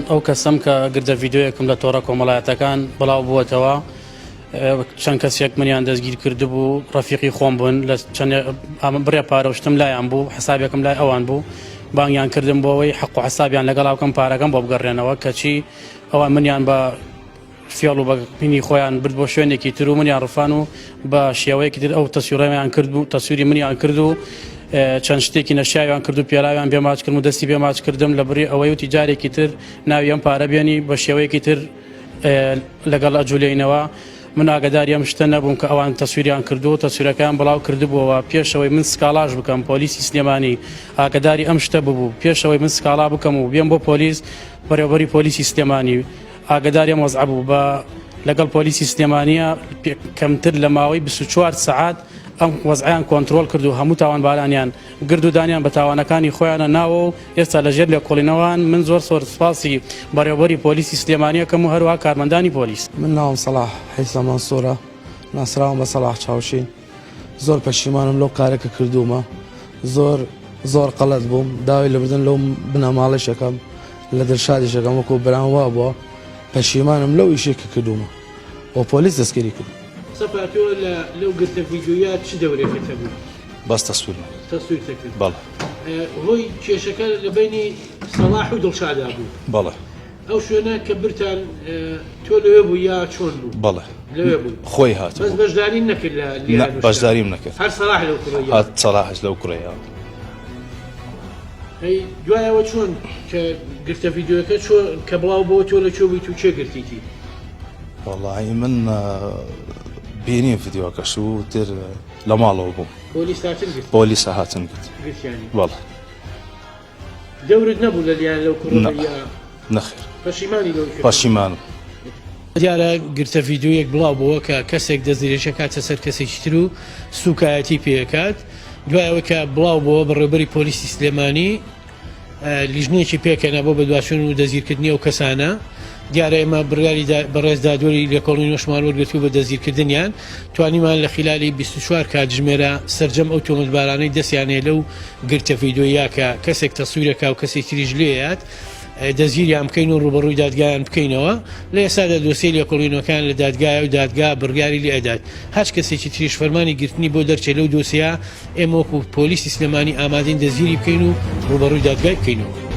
ئەو کەسم کە گردە ڤیددیۆیەکم لە تۆڕە کۆمەڵایەتەکان بڵاو بووەتەوە چەند کەسێک منیان دەستگیر کردبوو ڕەفیقی خۆم بوون لە بڕێ پارەشتم لایەن بوو حسابێکم لای ئەوان بوو بانگیان کردم بۆەوەی حەق و حسابیان لەگەڵاوکەم پارەکەم بۆ بگەڕێنەوە کەچی ئەوان منیان بە فێڵ و بەپینی خۆیان برد بۆ شوێنێکی تر و منیان ڕفان و بە شێوەیەکی تر ئەو تەسوورەیان کرد و تەسووری منیان کرد و چەند شتێکی نەشیاویان کرد و پێراویان بێماچکردم و دەستی بێماچکردم لە بڕی ئەوەی و تیجارێکی تر ناوی ئەم پارە بێنی بە شێوەیەکی تر لەگەڵ ئەجولێنەوە من ئاگداری ئەم شتە نەبووم کە ئەوان تەسووریان کردو و تەسوورەکان بڵاو کردبووەوە پێشەوەی من سکاڵاژ بکەم پۆلیسی سلێمانی ئاگداری ئەم شتە ببوو پێشەوەی من سکاڵا بکەم و بێم بۆ پۆلیس بەڕێوەبەری پۆلیسی سلێمانی ئاگداری ئەم وەزع بوو بە لەگەڵ پۆلیسی سلێمانیە کەمتر لە ماوەی 24 سەعات ئەم وەزعیان کۆنتترۆل کرد و هەموو تاوانبارانیان گرد و دانیان بە تاوانەکانی خۆیانە ناوە و ئێستا لەژێر لێکۆڵینەوەوان من زۆر سپاسی بەڕێوەبەری پۆلیسی سلێمانیەکەم و هەروە کارمەندانی پۆلیس. من ناوم سەلاح حیسە مەنسوورە ناسراوم بە سەلاح چاوشین زۆر پەشیمانم لەو کارێکە کردومە زۆر قەڵەت بووم داوای لەبردن لەو بنەماڵیشەکەم لە دڵشادیشەکەم وەکو بەران وا بووە پەشیمانم لەو ئیشێکە کردومە بۆ پۆلیس دەستگیری کرد. سەپاتۆ لەو گرتە ڤیددیۆیە چ دەورێکەکە بوو؟ باس تەسوور تەسوورتەکرد بەڵێ هۆی کێشەکە لە بینی سەلاح و دڵشادا بوو بەڵێ ئەو شوێنە کە برتان تۆ لەوێ بوو یا چۆن بوو؟ بەڵێ لەوێ بوو خۆی هات بەس بەشداریم نەکرد لە بەشداریم نەکرد هەر سەلاح لەو کوڕەیە هات سەلاحش لەو کوڕەیە دوایەوە چۆن کە گرتە ڤیددیۆەکە کە بڵاو بۆ تۆ لە کوێ بوویت و چێ گرتیتی؟ وەڵاهی من بینیم ڤیددیۆکەش و تر لە ماڵەوە بووم پۆلیسە هاتن گرت بەڵێ دەورت نەبوو لە لیان لەو کوڕەیە؟ نەخێر پەشیمانی لەو پەشیمانم. دیارە گرتە ڤیددیۆیەک بڵاو بووە کە کەسێک دەستگیرێشە کاتە سەر کەسێکی تر و سوکایەتی پێکات دوایەوە کە بڵاو بووە بەڕێوەبەری پۆلیسی سلێمانی لیژنێکی پێکەنە بۆ بەدواشێن و دەستگیرکردنی ئەو کەسانە دیارە ئێمە بڕیاری بەڕێز دادوەری لێکۆڵینەوەشمان وەرگرتووە بە دەستگیرکردنیان توانیمان لە خلالی 24 کاتژمێرە سەرجەم ئەو تۆمەتبارانەی دەستیانێ لەو گرتە ڤیددیۆیە کە کەسێک تەسوورەکە و کەسێک تریش لێیات دەزگیریان بکەین و ڕوبەڕووی دادگایان بکەینەوە لە ئێستادا دۆسیی لێکۆڵینەوەکان لە دادگایە و دادگا بڕیاری لێ ئەدات هەچ کەسێکی تریش فەرمانی گرتنی بۆ دەرچێت لەو دۆسیە ئێمە وەکو پۆلیسی سلێمانی ئامادەین دەزگیری بکەین و ڕوبەڕووی دادگای بکەینەوە.